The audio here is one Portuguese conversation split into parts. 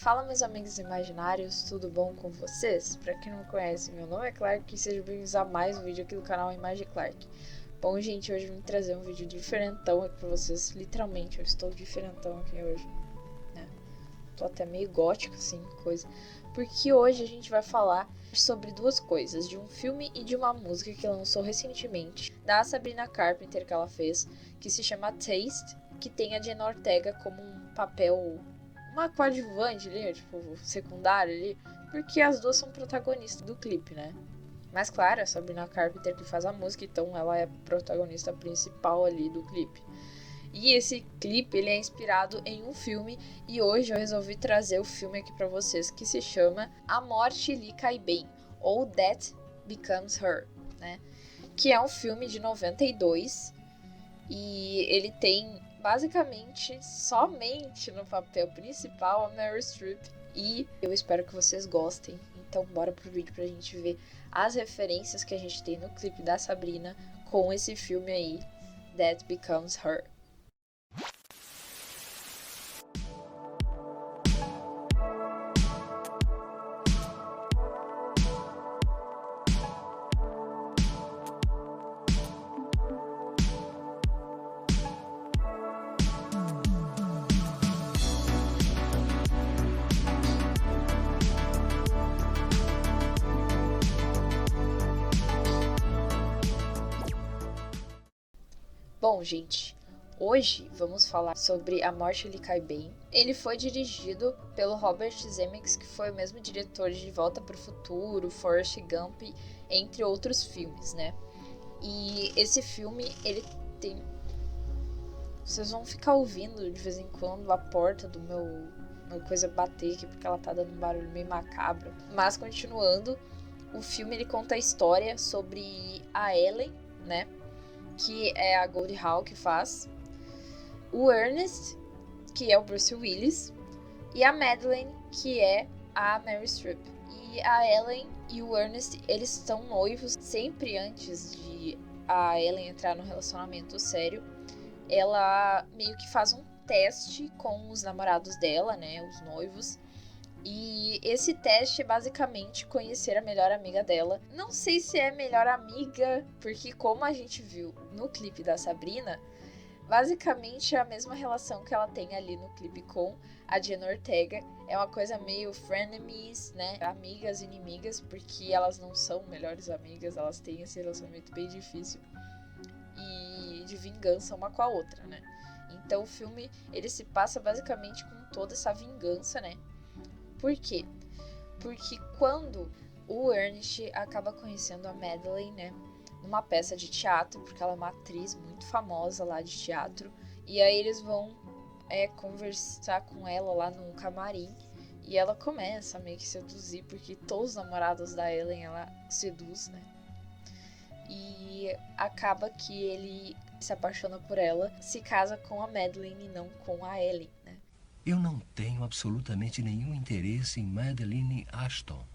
Fala, meus amigos imaginários, tudo bom com vocês? Pra quem não me conhece, meu nome é Clark e sejam bem-vindos a mais um vídeo aqui do canal Imagem Clark. Bom, gente, hoje eu vim trazer um vídeo diferentão aqui pra vocês. Literalmente, eu estou diferentão aqui hoje, né? Tô até meio gótico, assim, coisa. Porque hoje a gente vai falar sobre duas coisas, de um filme e de uma música que lançou recentemente, da Sabrina Carpenter, que ela fez, que se chama Taste, que tem a Jenna Ortega como um papel, uma coadjuvante ali, tipo, secundária ali, porque as duas são protagonistas do clipe, né? Mas claro, é a Sabrina Carpenter que faz a música, então ela é a protagonista principal ali do clipe. E esse clipe, ele é inspirado em um filme, e hoje eu resolvi trazer o filme aqui pra vocês, que se chama A Morte Lhe Cai Bem, ou That Becomes Her, né? Que é um filme de 92, e ele tem basicamente somente no papel principal a Meryl Streep, e eu espero que vocês gostem. Então bora pro vídeo pra gente ver as referências que a gente tem no clipe da Sabrina com esse filme aí, That Becomes Her. Bom, gente, hoje vamos falar sobre A Morte Lhe Cai Bem. Ele foi dirigido pelo Robert Zemeckis, que foi o mesmo diretor de Volta para o Futuro, Forrest Gump, entre outros filmes, né? E esse filme, ele tem... Vocês vão ficar ouvindo de vez em quando a porta do meu coisa bater aqui, porque ela tá dando um barulho meio macabro. Mas, continuando, o filme ele conta a história sobre a Ellen, né? Que é a Goldie Hawn que faz, o Ernest, que é o Bruce Willis, e a Madeleine, que é a Meryl Streep. E a Ellen e o Ernest, eles estão noivos. Sempre antes de a Ellen entrar no relacionamento sério, ela meio que faz um teste com os namorados dela, né, os noivos. E esse teste é basicamente conhecer a melhor amiga dela. Não sei se é melhor amiga, porque como a gente viu no clipe da Sabrina, basicamente é a mesma relação que ela tem ali no clipe com a Jenna Ortega. É uma coisa meio frenemies, né? Amigas e inimigas, porque elas não são melhores amigas, elas têm esse relacionamento bem difícil e de vingança uma com a outra, né? Então o filme, ele se passa basicamente com toda essa vingança, né? Por quê? Porque quando o Ernest acaba conhecendo a Madeleine, né, numa peça de teatro, porque ela é uma atriz muito famosa lá de teatro, e aí eles vão conversar com ela lá no camarim, e ela começa a meio que seduzir, porque todos os namorados da Ellen ela seduz, né? E acaba que ele se apaixona por ela, se casa com a Madeleine e não com a Ellen, né? Eu não tenho absolutamente nenhum interesse em Madeleine Ashton.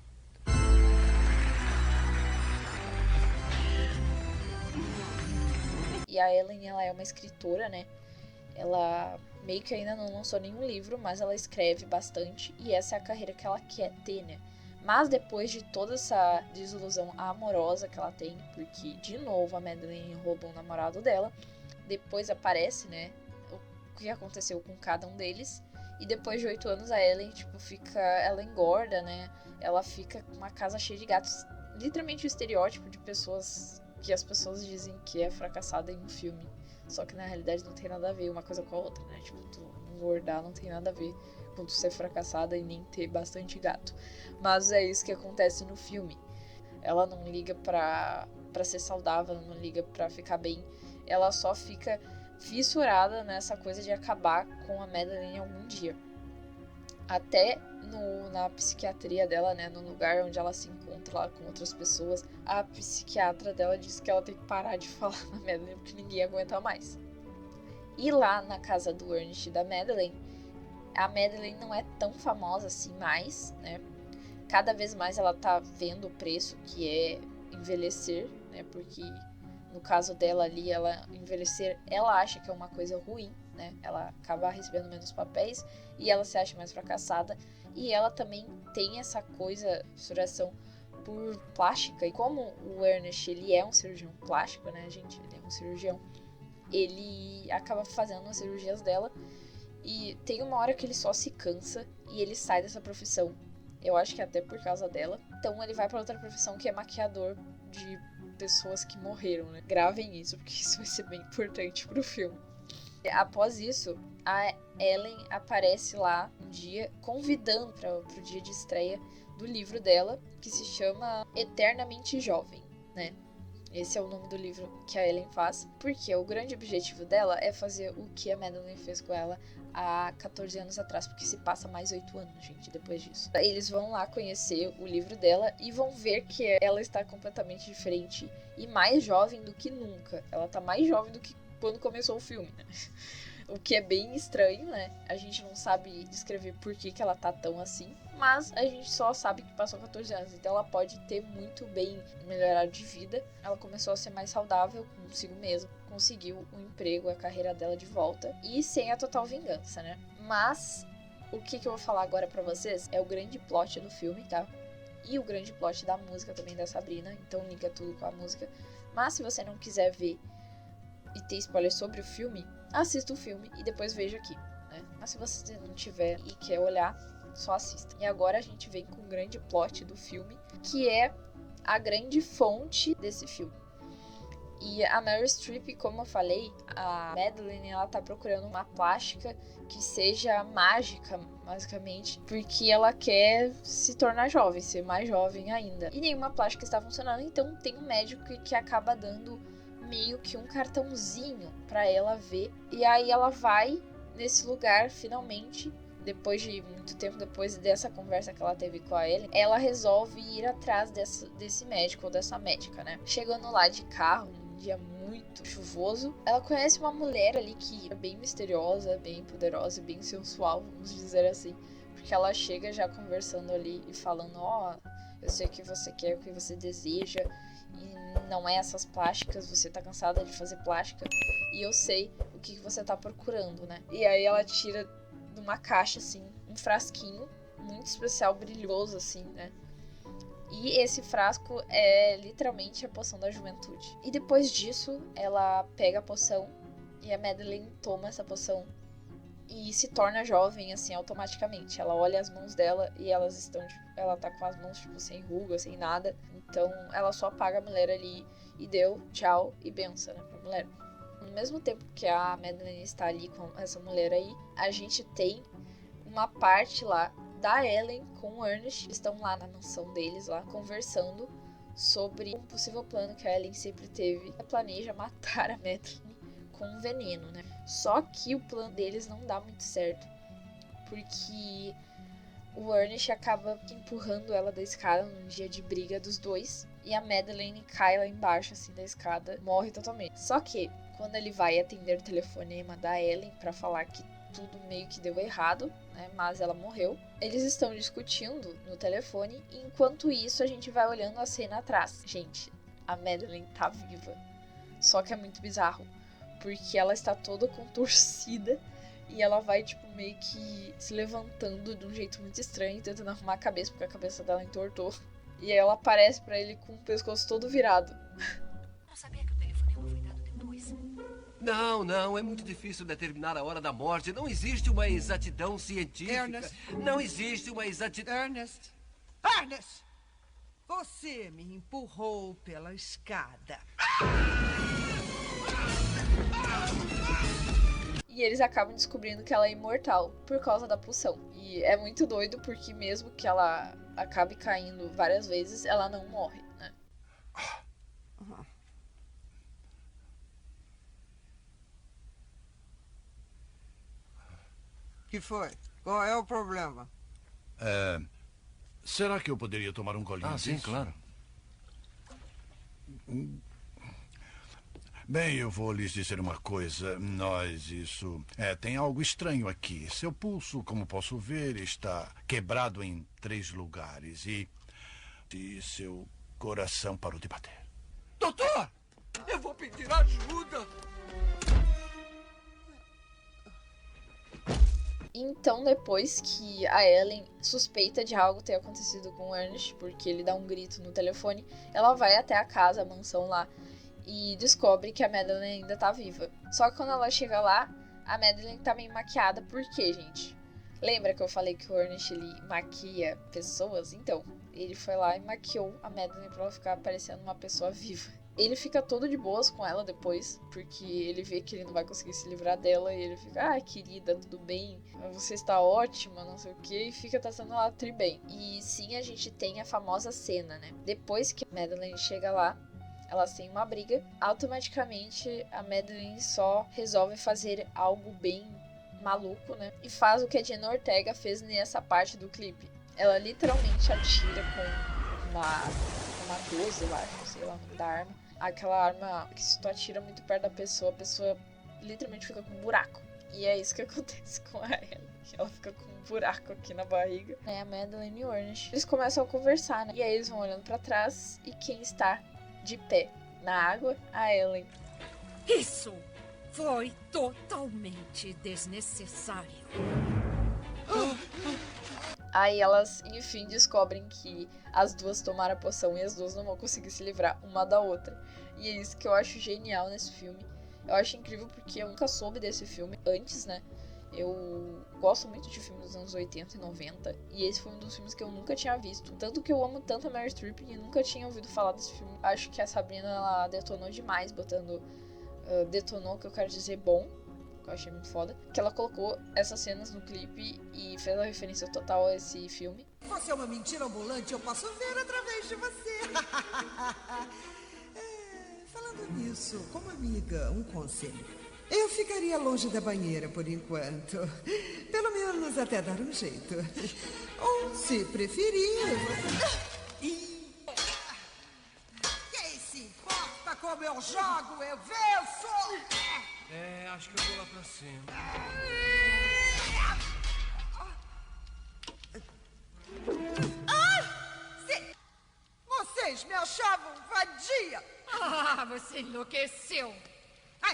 E a Ellen, ela é uma escritora, né? Ela meio que ainda não lançou nenhum livro, mas ela escreve bastante e essa é a carreira que ela quer ter, né? Mas depois de toda essa desilusão amorosa que ela tem, porque de novo a Madeleine rouba o namorado dela, depois aparece, né, o que aconteceu com cada um deles. E depois de 8 anos a Ellen, tipo, ela engorda, né? Ela fica com uma casa cheia de gatos. Literalmente o estereótipo de pessoas que as pessoas dizem que é fracassada em um filme. Só que na realidade não tem nada a ver uma coisa com a outra, né? Tipo, tu engordar não tem nada a ver com tu ser fracassada e nem ter bastante gato. Mas é isso que acontece no filme. Ela não liga pra ser saudável, ela não liga pra ficar bem. Ela só fica fissurada nessa coisa de acabar com a Madeleine algum dia. Até na psiquiatria dela, né, no lugar onde ela se encontra lá com outras pessoas, a psiquiatra dela diz que ela tem que parar de falar na Madeleine porque ninguém aguenta mais. E lá na casa do Ernest e da Madeleine, a Madeleine não é tão famosa assim mais, né? Cada vez mais ela tá vendo o preço que é envelhecer, né? Porque no caso dela ali, ela envelhecer, ela acha que é uma coisa ruim, né? Ela acaba recebendo menos papéis e ela se acha mais fracassada. E ela também tem essa coisa, fissuração por plástica. E como o Ernest, ele é um cirurgião plástico, né, gente? Ele é um cirurgião. Ele acaba fazendo as cirurgias dela. E tem uma hora que ele só se cansa e ele sai dessa profissão. Eu acho que é até por causa dela. Então ele vai para outra profissão, que é maquiador de pessoas que morreram, né? Gravem isso, porque isso vai ser bem importante pro filme. Após isso, a Ellen aparece lá um dia, convidando para o dia de estreia do livro dela, que se chama Eternamente Jovem, né? Esse é o nome do livro que a Ellen faz, porque o grande objetivo dela é fazer o que a Madeline fez com ela há 14 anos atrás, porque se passa mais 8 anos, gente, depois disso. Eles vão lá conhecer o livro dela e vão ver que ela está completamente diferente e mais jovem do que nunca. Ela tá mais jovem do que quando começou o filme, né? O que é bem estranho, né? A gente não sabe descrever por que ela tá tão assim, mas a gente só sabe que passou 14 anos, então ela pode ter muito bem melhorado de vida. Ela começou a ser mais saudável consigo mesma, conseguiu o emprego, a carreira dela de volta e sem a total vingança, né? Mas o que eu vou falar agora pra vocês é o grande plot do filme, tá? E o grande plot da música também da Sabrina, então liga tudo com a música. Mas se você não quiser ver e ter spoiler sobre o filme, assista o filme e depois veja aqui, né? Mas se você não tiver e quer olhar, só assista. E agora a gente vem com o grande plot do filme, que é a grande fonte desse filme. E a Meryl Streep, como eu falei, a Madeline, ela tá procurando uma plástica que seja mágica, basicamente, porque ela quer se tornar jovem, ser mais jovem ainda. E nenhuma plástica está funcionando, então tem um médico que acaba dando meio que um cartãozinho pra ela ver. E aí ela vai nesse lugar, finalmente, depois de muito tempo, depois dessa conversa que ela teve com a Ellen, ela resolve ir atrás desse médico ou dessa médica, né? Chegando lá de carro, um dia muito chuvoso, ela conhece uma mulher ali que é bem misteriosa, bem poderosa, bem sensual, vamos dizer assim. Porque ela chega já conversando ali e falando, eu sei o que você quer, o que você deseja, e não é essas plásticas, você tá cansada de fazer plástica, e eu sei o que você tá procurando, né? E aí ela tira de uma caixa, assim, um frasquinho muito especial, brilhoso, assim, né? E esse frasco é literalmente a poção da juventude. E depois disso, ela pega a poção e a Madeline toma essa poção e se torna jovem, assim, automaticamente. Ela olha as mãos dela e ela tá com as mãos, tipo, sem ruga, sem nada. Então, ela só apaga a mulher ali e deu tchau e benção, né, pra mulher. No mesmo tempo que a Madeline está ali com essa mulher aí, a gente tem uma parte lá da Ellen com o Ernest. Estão lá na mansão deles, lá, conversando sobre um possível plano que a Ellen sempre teve. Ela planeja matar a Madeline com um veneno, né? Só que o plano deles não dá muito certo, porque o Ernest acaba empurrando ela da escada num dia de briga dos dois, e a Madeline cai lá embaixo, assim, da escada, morre totalmente. Só que, quando ele vai atender o telefonema da Ellen pra falar que tudo meio que deu errado, né, mas ela morreu, eles estão discutindo no telefone, e enquanto isso a gente vai olhando a cena atrás. Gente, a Madeline tá viva, só que é muito bizarro, porque ela está toda contorcida e ela vai, tipo, meio que se levantando de um jeito muito estranho, tentando arrumar a cabeça, porque a cabeça dela entortou. E aí ela aparece pra ele com o pescoço todo virado. Não sabia que o telefonema foi dado depois. Não, é muito difícil determinar a hora da morte. Não existe uma exatidão científica. Ernest. Não existe uma exatidão... Ernest! Ernest! Você me empurrou pela escada. E eles acabam descobrindo que ela é imortal por causa da poção. E é muito doido porque mesmo que ela acabe caindo várias vezes, ela não morre, né? Que foi? Qual é o problema? Será que eu poderia tomar um golinho sim, disso? claro. Bem, eu vou lhes dizer uma coisa. Tem algo estranho aqui. Seu pulso, como posso ver, está quebrado em 3 lugares e seu coração parou de bater. Doutor! Eu vou pedir ajuda! Então, depois que a Ellen suspeita de algo ter acontecido com o Ernest, porque ele dá um grito no telefone, ela vai até a casa, a mansão lá, e descobre que a Madeleine ainda tá viva. Só que quando ela chega lá, a Madeleine tá meio maquiada. Por quê, gente? Lembra que eu falei que o Ernest, ele maquia pessoas? Então, ele foi lá e maquiou a Madeleine pra ela ficar parecendo uma pessoa viva. Ele fica todo de boas com ela depois, porque ele vê que ele não vai conseguir se livrar dela, e ele fica, querida, tudo bem? Você está ótima, não sei o que, e fica tratando ela tri bem. E sim, a gente tem a famosa cena, né? Depois que a Madeleine chega lá, elas têm uma briga, automaticamente a Madeleine só resolve fazer algo bem maluco, né? E faz o que a Jenna Ortega fez nessa parte do clipe. Ela literalmente atira com uma 12, eu acho, sei lá o nome da arma. Aquela arma que se tu atira muito perto da pessoa, a pessoa literalmente fica com um buraco. E é isso que acontece com a Ellie. Ela fica com um buraco aqui na barriga. A Madeleine e o Ernest, eles começam a conversar, né? E aí eles vão olhando pra trás e quem está de pé na água? A Ellen. Isso foi totalmente desnecessário. Aí elas, enfim, descobrem que as duas tomaram a poção e as duas não vão conseguir se livrar uma da outra. E é isso que eu acho genial nesse filme. Eu acho incrível porque eu nunca soube desse filme antes, né? Eu gosto muito de filmes dos anos 80 e 90. E esse foi um dos filmes que eu nunca tinha visto. Tanto que eu amo tanto a Meryl Streep e nunca tinha ouvido falar desse filme. Acho que a Sabrina, ela detonou demais, botando... detonou, que eu quero dizer bom. Que eu achei muito foda. Que ela colocou essas cenas no clipe e fez a referência total a esse filme. Você é uma mentira ambulante, eu posso ver através de você. Falando nisso, como amiga, um conselho. Eu ficaria longe da banheira por enquanto. Pelo menos até dar um jeito. Ou, se preferir... Quem se importa como eu jogo, eu venço! Acho que eu vou lá pra cima. Sim! Vocês me achavam vadia! Você enlouqueceu.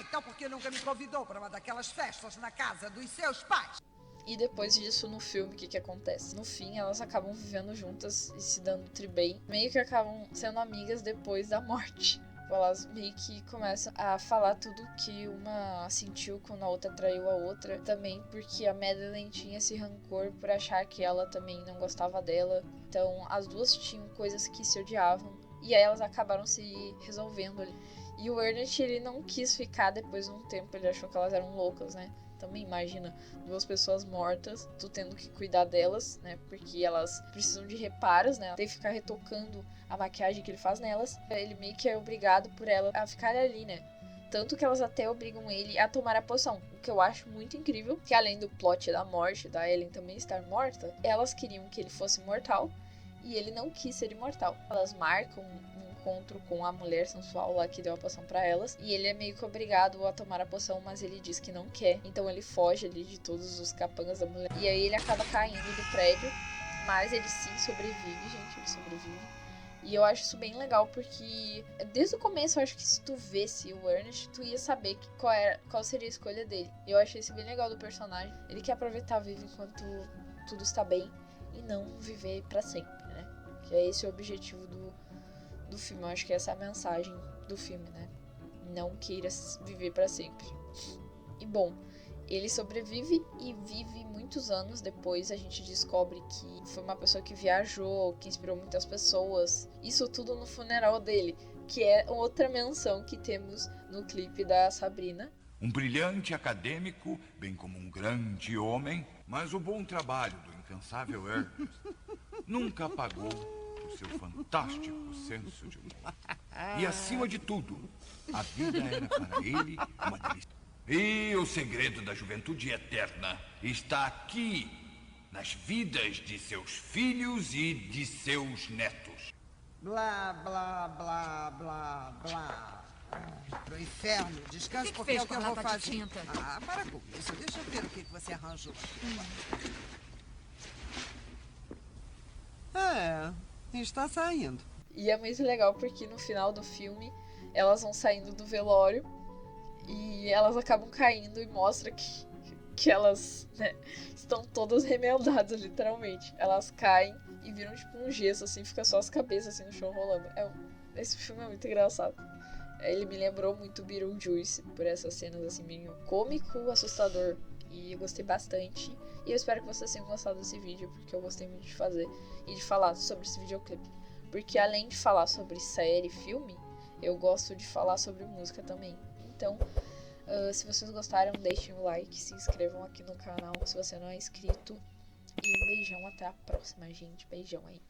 Então por que nunca me convidou para uma daquelas festas na casa dos seus pais? E depois disso, no filme, o que acontece? No fim, elas acabam vivendo juntas e se dando tri bem. Meio que acabam sendo amigas depois da morte. Elas meio que começam a falar tudo que uma sentiu quando a outra traiu a outra. Também porque a Madeleine tinha esse rancor por achar que ela também não gostava dela. Então, as duas tinham coisas que se odiavam. E aí elas acabaram se resolvendo ali. E o Ernest, ele não quis ficar depois de um tempo. Ele achou que elas eram loucas, né? Também imagina duas pessoas mortas, tu tendo que cuidar delas, né? Porque elas precisam de reparos, né? Tem que ficar retocando a maquiagem que ele faz nelas. Ele meio que é obrigado por ela a ficar ali, né? Tanto que elas até obrigam ele a tomar a poção. O que eu acho muito incrível, que além do plot da morte, da Ellen também estar morta, elas queriam que ele fosse imortal e ele não quis ser imortal. Elas marcam um encontro com a mulher sensual lá que deu a poção pra elas, e ele é meio que obrigado a tomar a poção, mas ele diz que não quer, então ele foge ali de todos os capangas da mulher, e aí ele acaba caindo do prédio, mas ele sim sobrevive, gente, ele sobrevive. E eu acho isso bem legal, porque desde o começo eu acho que se tu vesse o Ernest, tu ia saber qual seria a escolha dele. E eu achei isso bem legal do personagem. Ele quer aproveitar a vida enquanto tudo está bem e não viver pra sempre, né? Que é esse o objetivo do filme. Eu acho que essa é a mensagem do filme, né? Não queira viver pra sempre. E bom, ele sobrevive e vive muitos anos depois. A gente descobre que foi uma pessoa que viajou, que inspirou muitas pessoas. Isso tudo no funeral dele, que é outra menção que temos no clipe da Sabrina. Um brilhante acadêmico, bem como um grande homem, mas o bom trabalho do incansável Ernest nunca apagou o seu fantástico senso de humor. E acima de tudo, a vida era para ele uma delícia. E o segredo da juventude eterna está aqui, nas vidas de seus filhos e de seus netos. Blá, blá, blá, blá, blá. Pro inferno, descanse, O que porque fez é o que com eu a vou lata de fazer. tinta? Para com isso, deixa eu ver o que você arranjou. Está saindo. E é muito legal porque no final do filme elas vão saindo do velório e elas acabam caindo e mostra que elas, né, estão todas remendadas, literalmente. Elas caem e viram tipo um gesso, assim, fica só as cabeças assim no chão rolando. Esse filme é muito engraçado. Ele me lembrou muito Beetlejuice por essas cenas assim, meio cômico, assustador. E eu gostei bastante. E eu espero que vocês tenham gostado desse vídeo, porque eu gostei muito de fazer e de falar sobre esse videoclipe. Porque além de falar sobre série, filme, eu gosto de falar sobre música também. Então, se vocês gostaram, deixem o like, se inscrevam aqui no canal se você não é inscrito. E beijão, até a próxima, gente. Beijão aí.